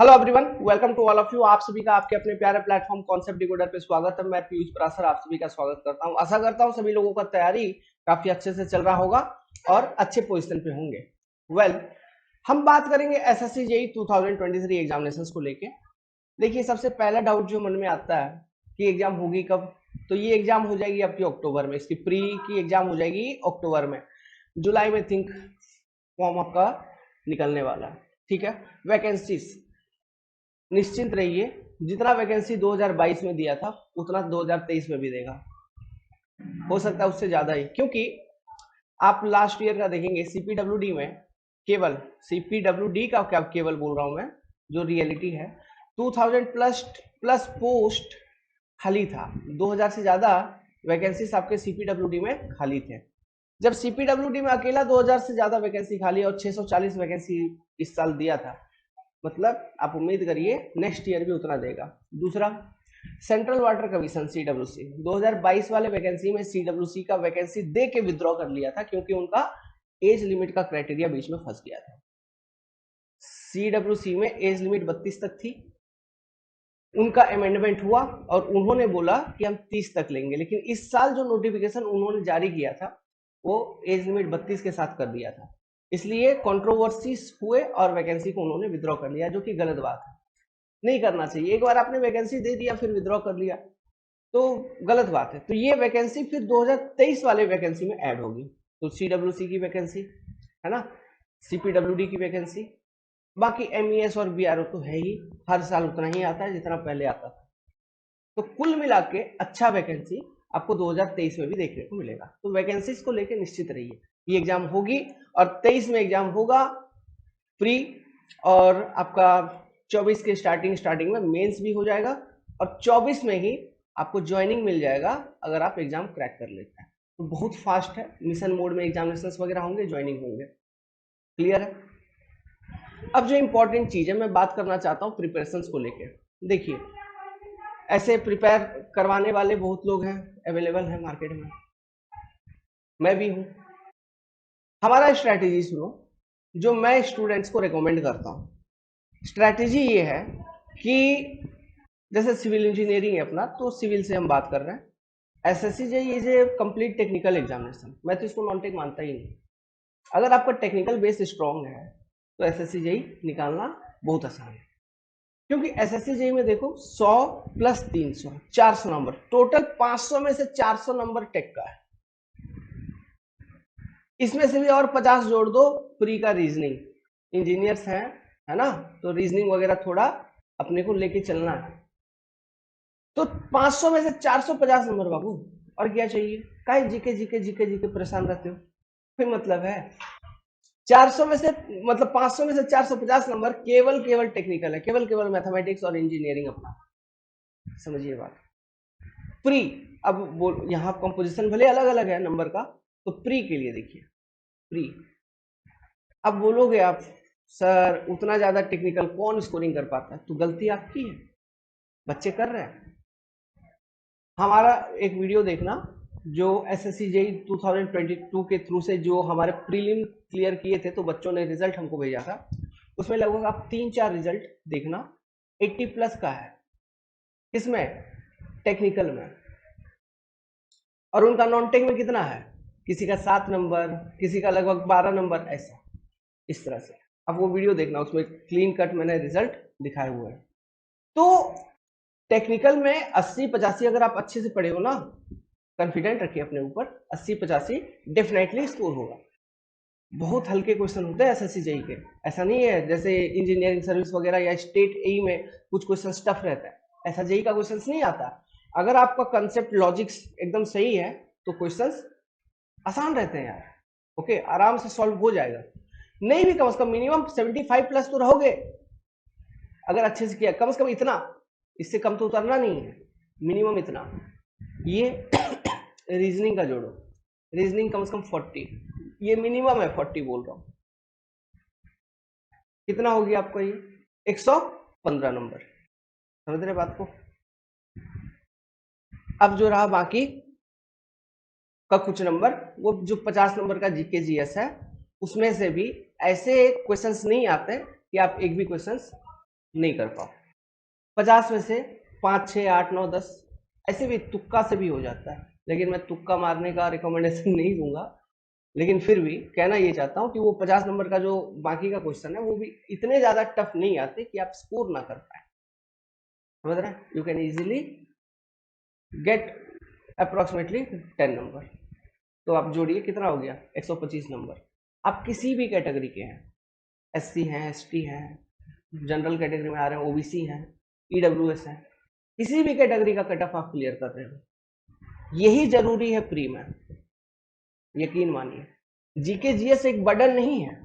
Hello everyone, welcome to all of you. आप सभी का आपके अपने प्यारे प्लेटफॉर्म कॉन्सेप्ट डिकोडर पे स्वागत है। मैं पीयूष पराशर आप सभी का स्वागत करता हूं। आशा करता हूं सभी लोगों का तैयारी काफी अच्छे से चल रहा होगा और अच्छे पोजीशन पे होंगे। हम बात करेंगे एसएससी जेई 2023 एग्जामिनेशंस को लेके। देखिए, सबसे पहला डाउट जो मन में आता है कि एग्जाम होगी कब, तो ये एग्जाम हो जाएगी आपकी अक्टूबर में। इसकी प्री की एग्जाम हो जाएगी अक्टूबर में। जुलाई में थिंक फॉर्म आपका निकलने वाला है। ठीक है। वैकेंसीज निश्चिंत रहिए, जितना वैकेंसी 2022 में दिया था उतना 2023 में भी देगा। हो सकता है उससे ज्यादा ही, क्योंकि आप लास्ट ईयर का देखेंगे सीपीडब्ल्यूडी में, केवल सीपीडब्ल्यूडी का क्या केवल बोल रहा हूं मैं, जो रियलिटी है 2000 प्लस प्लस पोस्ट खाली था। 2000 से ज्यादा वैकेंसीज आपके सीपीडब्ल्यूडी में खाली थे। जब सीपीडब्ल्यूडी में अकेला 2000 से ज्यादा वैकेंसी खाली और 640 वैकेंसी इस साल दिया था, मतलब आप उम्मीद करिए नेक्स्ट ईयर भी उतना देगा। दूसरा, सेंट्रल वाटर कमीशन सीडब्ल्यूसी 2022 वाले वैकेंसी में सीडब्ल्यूसी का वैकेंसी दे के विड्रॉ कर लिया था, क्योंकि उनका एज लिमिट का क्राइटेरिया बीच में फंस गया था। सीडब्ल्यूसी में एज लिमिट 32 तक थी, उनका अमेंडमेंट हुआ और उन्होंने बोला कि हम 30 तक लेंगे, लेकिन इस साल जो नोटिफिकेशन उन्होंने जारी किया था वो एज लिमिट 32 के साथ कर दिया था। इसलिए कंट्रोवर्सीज हुए और वैकेंसी को उन्होंने विड्रॉ कर लिया, जो कि गलत बात है। नहीं करना चाहिए। एक बार आपने वैकेंसी दे दिया फिर विड्रॉ कर लिया तो गलत बात है। तो ये वैकेंसी फिर 2023 वाले वैकेंसी में ऐड होगी। तो सीडब्ल्यूसी की वैकेंसी है ना, सीपीडब्ल्यूडी की वैकेंसी, बाकी एमईएस और बीआरओ तो है ही, हर साल उतना ही आता है जितना पहले आता था। तो कुल मिला के अच्छा वैकेंसी आपको 2023 में भी देखने को मिलेगा। तो वैकेंसीज को लेकर निश्चित रहिए, ये एग्जाम होगी और 23 में एग्जाम होगा फ्री। और आपका 24 के स्टार्टिंग में मेंस भी हो जाएगा और 24 में ही आपको ज्वाइनिंग मिल जाएगा अगर आप एग्जाम क्रैक कर लेते हैं। तो बहुत फास्ट है, मिशन मोड में एग्जामिनेशंस वगैरह होंगे, ज्वाइनिंग होंगे। क्लियर है। अब जो इंपॉर्टेंट चीज है मैं बात करना चाहता हूँ प्रिपरेशंस को लेके। देखिए, ऐसे प्रिपेयर करवाने वाले बहुत लोग हैं, अवेलेबल हैं मार्केट में, मैं भी हूँ। हमारा स्ट्रैटेजी सुनो, जो मैं स्टूडेंट्स को रिकमेंड करता हूँ। स्ट्रैटेजी ये है कि जैसे सिविल इंजीनियरिंग है अपना, तो सिविल से हम बात कर रहे हैं। SSC J is a complete technical examination, मैं तो इसको नॉन टेक मानता ही नहीं। अगर आपका टेक्निकल बेस स्ट्रांग है तो एसएससी जेई निकालना बहुत आसान है। क्योंकि एसएससी जेई में देखो 100 प्लस 300 400 नंबर, टोटल 500 में से 400 नंबर टेक का है। इसमें से भी और 50 जोड़ दो प्री का रीजनिंग, इंजीनियर्स हैं, है ना, तो रीजनिंग वगैरह थोड़ा अपने को लेके चलना है। तो 500 में से 450 नंबर बाबू, और क्या चाहिए। काहे जीके जीके जीके जीके परेशान रहते हो, कोई मतलब है। 400 में से मतलब 500 में से 450 नंबर केवल केवल टेक्निकल है, केवल केवल मैथमेटिक्स और इंजीनियरिंग अपना, समझिए बात। प्री, अब बोल यहाँ कंपोजिशन भले अलग अलग है नंबर का, तो प्री के लिए देखिए, प्री। अब बोलोगे आप सर उतना ज्यादा टेक्निकल कौन स्कोरिंग कर पाता है, तो गलती आपकी है, बच्चे कर रहे हैं। हमारा एक वीडियो देखना, जो एसएससी जेई 2022 के थ्रू से जो हमारे प्रीलिम क्लियर किए थे, तो बच्चों ने रिजल्ट हमको भेजा था। उसमें लगभग आप 3-4 रिजल्ट देखना 80 प्लस का है, इसमें टेक्निकल में। और उनका नॉन टेक में कितना है, किसी का 7 नंबर, किसी का लगभग 12 नंबर, ऐसा इस तरह से। अब वो वीडियो देखना, उसमें क्लीन कट मैंने रिजल्ट दिखाए हुए हैं। तो टेक्निकल में 80-85 अगर आप अच्छे से पढ़े हो ना, कॉन्फिडेंट रखिए अपने ऊपर, 80-85 डेफिनेटली स्कोर होगा। बहुत हल्के क्वेश्चन होते हैं एसएससी जेई के, ऐसा नहीं है जैसे इंजीनियरिंग सर्विस वगैरह या स्टेट एई में कुछ क्वेश्चन टफ रहता है, ऐसा जेई का क्वेश्चन नहीं आता। अगर आपका कंसेप्ट लॉजिक्स एकदम सही है तो क्वेश्चंस आसान रहते हैं यार। ओके, आराम से सॉल्व हो जाएगा। नहीं भी कम से कम मिनिमम 75 प्लस तो रहोगे अगर अच्छे से किया, कम से कम इतना, इससे कम तो उतरना नहीं है, मिनिमम इतना। ये रीजनिंग का जोड़ो, रीजनिंग कम से कम 40, ये मिनिमम है 40 बोल रहा हूं। कितना हो गया आपका ये 115 नंबर, समझ रहे बात को। अब जो रहा बाकी का कुछ नंबर, वो जो 50 नंबर का जीके जीएस है, उसमें से भी ऐसे क्वेश्चंस नहीं आते कि आप एक भी क्वेश्चंस नहीं कर पाओ। 50 में से 5, 6, 8, 9, 10 ऐसे भी तुक्का से भी हो जाता है, लेकिन मैं तुक्का मारने का रिकमेंडेशन नहीं दूंगा। लेकिन फिर भी कहना ये चाहता हूँ कि वो 50 नंबर का जो बाकी का क्वेश्चन है वो भी इतने ज्यादा टफ नहीं आते कि आप स्कोर ना कर पाए। समझ रहे हैं? You can easily get approximately 10 number. तो आप जोड़िए कितना हो गया, 125 नंबर। आप किसी भी कैटेगरी के हैं, एससी हैं, एसटी हैं, जनरल कैटेगरी में आ रहे हैं, ओबीसी हैं, ईडब्ल्यूएस हैं, किसी भी कैटेगरी का कट ऑफ आप क्लियर कर रहे हो, यही जरूरी है प्री में। यकीन मानिए जीके जीएस एक बर्डन नहीं है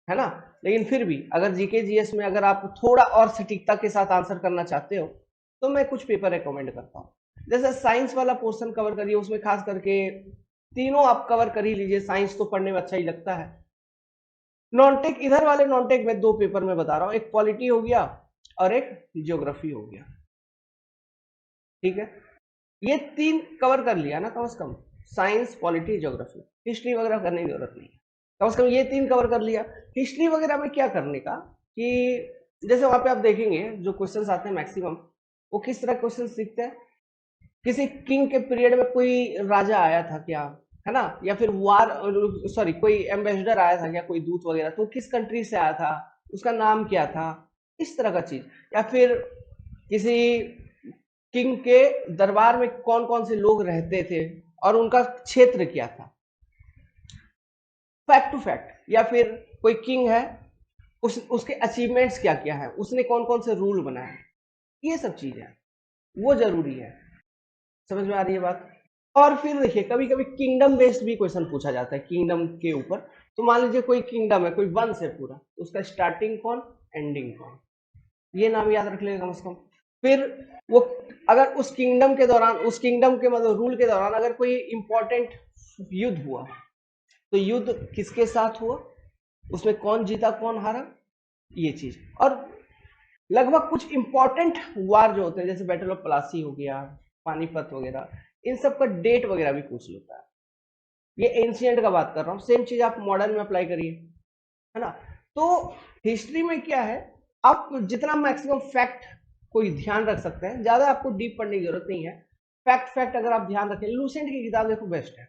ना? लेकिन फिर भी अगर जीके जीएस में अगर आप थोड़ा और सटीकता के साथ आंसर करना चाहते हो तो मैं कुछ पेपर रिकमेंड करता हूँ। जैसे साइंस वाला पोर्शन कवर करिए, उसमें खास करके तीनों आप कवर कर ही लीजिए, साइंस तो पढ़ने में अच्छा ही लगता है। नॉन टेक, इधर वाले नॉन टेक में 2 पेपर में बता रहा हूँ, एक पॉलिटी हो गया और एक ज्योग्राफी हो गया। ठीक है, ये 3 कवर कर लिया ना कम से कम, साइंस, पॉलिटी, ज्योग्राफी। हिस्ट्री वगैरह करने की जरूरत नहीं है, कम से कम ये 3 कवर कर लिया। हिस्ट्री वगैरह में क्या करने का कि जैसे वहां पे आप देखेंगे जो क्वेश्चंस आते हैं मैक्सिमम, वो किस तरह क्वेश्चन सीखते हैं, किसी किंग के पीरियड में कोई राजा आया था क्या, है ना, या फिर वार, सॉरी कोई एम्बेसडर आया था क्या, कोई दूत वगैरह, तो किस कंट्री से आया था, उसका नाम क्या था, इस तरह का चीज। या फिर किसी किंग के दरबार में कौन कौन से लोग रहते थे और उनका क्षेत्र क्या था, फैक्ट टू फैक्ट। या फिर कोई किंग है, उसके अचीवमेंट्स क्या क्या है, उसने कौन कौन से रूल बनाए, ये सब चीजें वो जरूरी है। समझ में आ रही है बात? और फिर देखिए कभी कभी किंगडम बेस्ड भी क्वेश्चन पूछा जाता है किंगडम के ऊपर। तो मान लीजिए कोई किंगडम है, कोई वंश है पूरा, तो उसका स्टार्टिंग कौन, एंडिंग कौन, ये नाम याद रख लेगा कम से कम। फिर वो अगर उस किंगडम के दौरान, उस किंगडम के मतलब रूल के दौरान अगर कोई इंपॉर्टेंट युद्ध हुआ तो युद्ध किसके साथ हुआ, उसमें कौन जीता कौन हारा, ये चीज। और लगभग कुछ इंपॉर्टेंट वार जो होते हैं जैसे बैटल ऑफ प्लासी हो गया, पानीपत वगैरह, इन सब का डेट वगैरह भी पूछ लेता है। ये एंशियंट का बात कर रहा हूँ, सेम चीज आप मॉडर्न में अप्लाई करिए, है ना? तो हिस्ट्री में क्या है, आप जितना मैक्सिमम फैक्ट कोई ध्यान रख सकते हैं, ज्यादा आपको डीप पढ़ने की जरूरत नहीं है। फैक्ट फैक्ट अगर आप ध्यान रखें, लूसेंट की किताब देखो बेस्ट है,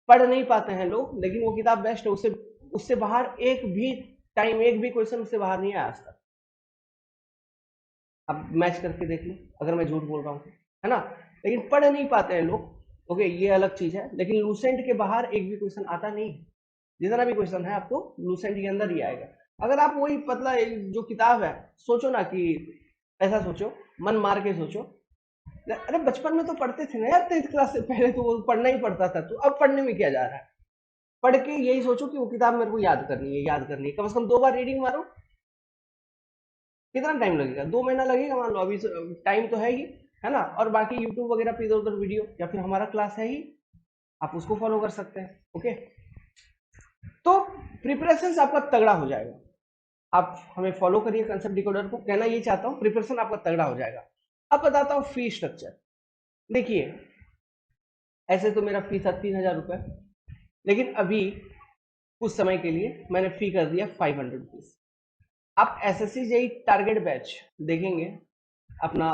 पढ़ नहीं पाते हैं लोग लेकिन वो किताब बेस्ट है। उससे उससे बाहर एक भी टाइम, एक भी क्वेश्चन उससे बाहर नहीं आया आज तक। अब मैच करके देख लो अगर मैं झूठ बोल रहा हूँ, है ना? लेकिन पढ़ नहीं पाते हैं लोग, ओके, ये अलग चीज है। लेकिन लूसेंट के बाहर एक भी क्वेश्चन आता नहीं है, जितना भी क्वेश्चन है आपको लूसेंट के अंदर ही आएगा। अगर आप वही पतला जो किताब है, सोचो ना कि ऐसा सोचो, मन मार के सोचो, अरे बचपन में तो पढ़ते थे ना यार, 10th क्लास से पहले तो वो पढ़ना ही पड़ता था, तो अब पढ़ने में क्या जा रहा है? पढ़ के यही सोचो कि वो किताब मेरे को याद करनी है, याद करनी है, कम से कम 2 बार रीडिंग मारो। कितना टाइम लगेगा, 2 महीना लगेगा मान लो, अभी टाइम तो है ही, है ना? और बाकी यूट्यूब वगैरह पे इधर उधर वीडियो या फिर हमारा क्लास है ही, आप उसको फॉलो कर सकते हैं। ओके, तो प्रिपरेशन आपका तगड़ा हो जाएगा। आप हमें फॉलो करिए कंसेप्ट डिकोडर को, कहना ये चाहता हूँ प्रिपरेशन आपका तगड़ा हो जाएगा। अब बताता हूँ फी स्ट्रक्चर। देखिए ऐसे तो मेरा फी था 3000 रुपए, लेकिन अभी कुछ समय के लिए मैंने फी कर दिया 500 रुपीज। आप एसएससी जेई टारगेट बैच देखेंगे अपना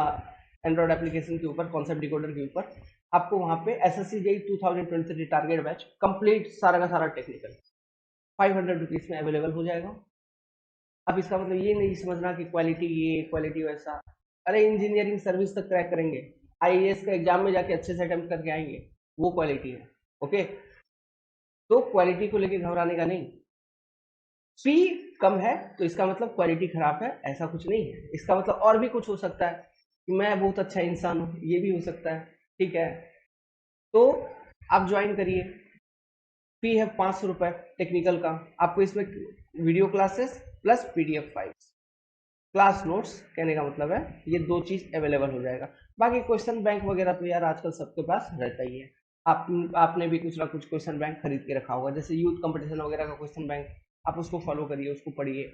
एंड्रॉइड एप्लीकेशन के ऊपर, कॉन्सेप्ट डिकोडर के ऊपर, आपको वहां पे SSC JE 2023 target batch complete सारा का सारा टेक्निकल 500 रुपीज में अवेलेबल हो जाएगा। अब इसका मतलब ये नहीं समझना कि क्वालिटी ये क्वालिटी वैसा, अरे इंजीनियरिंग सर्विस तक क्रैक करेंगे, आईएएस का एग्जाम में जाके अच्छे से अटेम्प्ट करके आएंगे, वो क्वालिटी है। ओके, तो क्वालिटी को लेके घबराने का नहीं। फी कम है तो इसका मतलब क्वालिटी खराब है, ऐसा कुछ नहीं है। इसका मतलब और भी कुछ हो सकता है कि मैं बहुत अच्छा इंसान हूँ, ये भी हो सकता है। ठीक है, तो आप ज्वाइन करिए। फी है 500 रुपए टेक्निकल का। आपको इसमें video classes plus PDF files, class notes, कहने का मतलब है ये 2 चीज अवेलेबल हो जाएगा। बाकी क्वेश्चन बैंक वगैरह तो यार आजकल सबके पास रहता ही है। आपने भी कुछ ना कुछ क्वेश्चन बैंक खरीद के रखा होगा, जैसे यूथ कंपटीशन वगैरह का क्वेश्चन बैंक, आप उसको फॉलो करिए, उसको पढ़िए,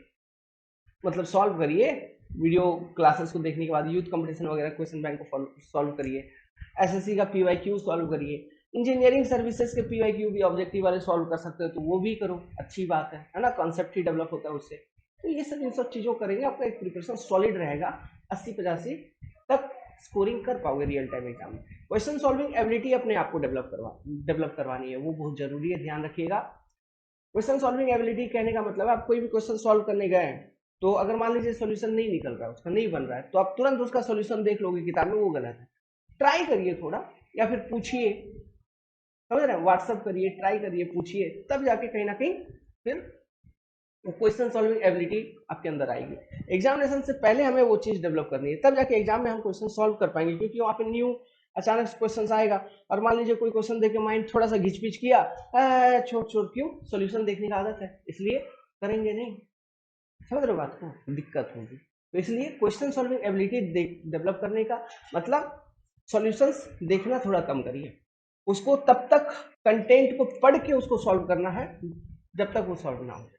मतलब सॉल्व करिए। वीडियो क्लासेस को देखने के बाद यूथ कंपटीशन वगैरह क्वेश्चन बैंक को सॉल्व करिए। एसएससी का पीवाईक्यू सॉल्व करिए। इंजीनियरिंग सर्विसेज के पीवाईक्यू भी ऑब्जेक्टिव वाले सॉल्व कर सकते हो तो वो भी करो, अच्छी बात है ना? कॉन्सेप्ट ही डेवलप होता है उससे। तो ये सब इन सब चीजों करेंगे, आपका एक प्रिपरेशन सॉलिड रहेगा, 80-85 तक स्कोरिंग कर पाओगे रियल टाइम एग्जाम में। क्वेश्चन सॉल्विंग एबिलिटी अपने आप को डेवलप करवानी है, वो बहुत जरूरी है, ध्यान रखिएगा। क्वेश्चन सॉल्विंग एबिलिटी कहने का मतलब है आप कोई भी क्वेश्चन सॉल्व करने गए हैं, तो अगर मान लीजिए सॉल्यूशन नहीं निकल रहा है, उसका नहीं बन रहा है, तो आप तुरंत उसका सॉल्यूशन देख लोगे किताब में, वो गलत है। ट्राई करिए थोड़ा, या फिर पूछिए, समझ रहे हैं, व्हाट्सअप करिए, ट्राई करिए, पूछिए, तब जाके कहीं ना कहीं फिर वो क्वेश्चन सॉल्विंग एबिलिटी आपके अंदर आएगी। एग्जामिनेशन से पहले हमें वो चीज डेवलप करनी है, तब जाके एग्जाम में हम क्वेश्चन सॉल्व कर पाएंगे, क्योंकि वहाँ पे न्यू अचानक से क्वेश्चन आएगा, और मान लीजिए कोई क्वेश्चन देके माइंड थोड़ा सा घिचपिच किया, छोड़ छोड़, क्यों, सॉल्यूशन देखने की आदत है, इसलिए करेंगे नहीं। समझ रहे हो बात को, दिक्कत होगी। तो इसलिए क्वेश्चन सॉल्विंग एबिलिटी डेवलप करने का मतलब सॉल्यूशंस देखना थोड़ा कम करिए, उसको तब तक कंटेंट को पढ़ के उसको सॉल्व करना है जब तक वो सॉल्व ना हो,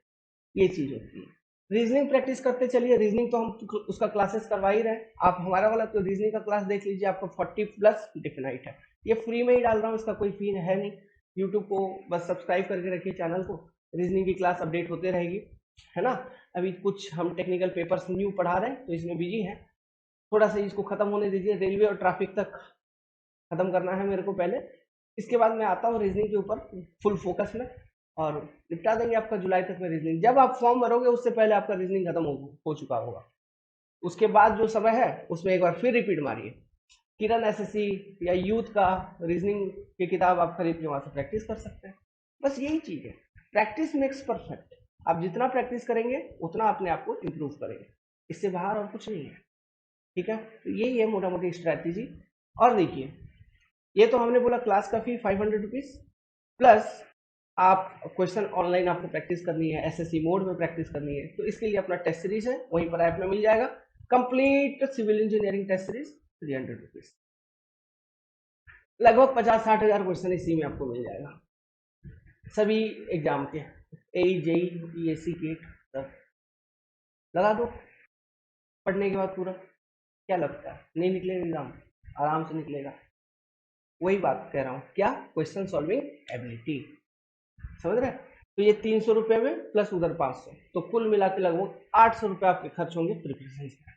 ये चीज होती है। रीजनिंग प्रैक्टिस करते चलिए, रीजनिंग तो हम उसका क्लासेस करवा ही रहे हैं, आप हमारा वाला तो रीजनिंग का क्लास देख लीजिए, आपका 40+ डिफिनाइट है, ये फ्री में ही डाल रहा हूँ, इसका कोई फी है नहीं। यूट्यूब को बस सब्सक्राइब करके रखिए चैनल को, रीजनिंग की क्लास अपडेट होते रहेगी, है ना। अभी कुछ हम टेक्निकल पेपर्स न्यू पढ़ा रहे हैं, तो इसमें बिजी है, थोड़ा सा इसको खत्म होने दीजिए, रेलवे और ट्रैफिक तक खत्म करना है मेरे को पहले, इसके बाद मैं आता हूँ रीजनिंग के ऊपर फुल फोकस में, और निपटा देंगे आपका जुलाई तक में रीजनिंग। जब आप फॉर्म भरोगे उससे पहले आपका रीजनिंग खत्म हो चुका होगा, उसके बाद जो समय है उसमें एक बार फिर रिपीट मारिए, किरण एसएससी या यूथ का रीजनिंग की किताब आप खरीद के वहां से प्रैक्टिस कर सकते हैं। बस यही चीज है, प्रैक्टिस मेक्स परफेक्ट, आप जितना प्रैक्टिस करेंगे उतना अपने आप को इम्प्रूव करेंगे, इससे बाहर और कुछ नहीं है, ठीक है। तो यही है मोटा मोटी स्ट्रैटेजी। और देखिए, ये तो हमने बोला क्लास का फी 500 रुपीज, प्लस आप क्वेश्चन ऑनलाइन आपको प्रैक्टिस करनी है, एसएससी मोड में प्रैक्टिस करनी है, तो इसके लिए अपना टेस्ट सीरीज है, वहीं पर ऐप में मिल जाएगा, complete civil engineering test series 300 rupees, लगभग 50-60 हजार क्वेश्चन इसी में आपको मिल जाएगा, सभी एग्जाम के, एई जेई ईएससी केट सब लगा दो पढ़ने के बाद पूरा। क्या लगता है नहीं निकलेगा एग्जाम? आराम से निकलेगा, वही बात कह रहा हूँ, क्या, क्वेश्चन सॉल्विंग एबिलिटी, समझ रहे हैं। तो ये 300 रुपये में प्लस उधर 500, तो कुल मिला के लगभग 800 रुपये आपके खर्च होंगे प्रिपरेशन से।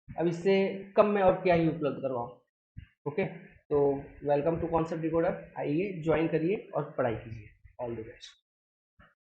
अब इससे कम में और क्या ही उपलब्ध करवाओ। ओके, तो वेलकम टू कॉन्सेप्ट डिकोडर, आइए ज्वाइन करिए और पढ़ाई कीजिए। All the best.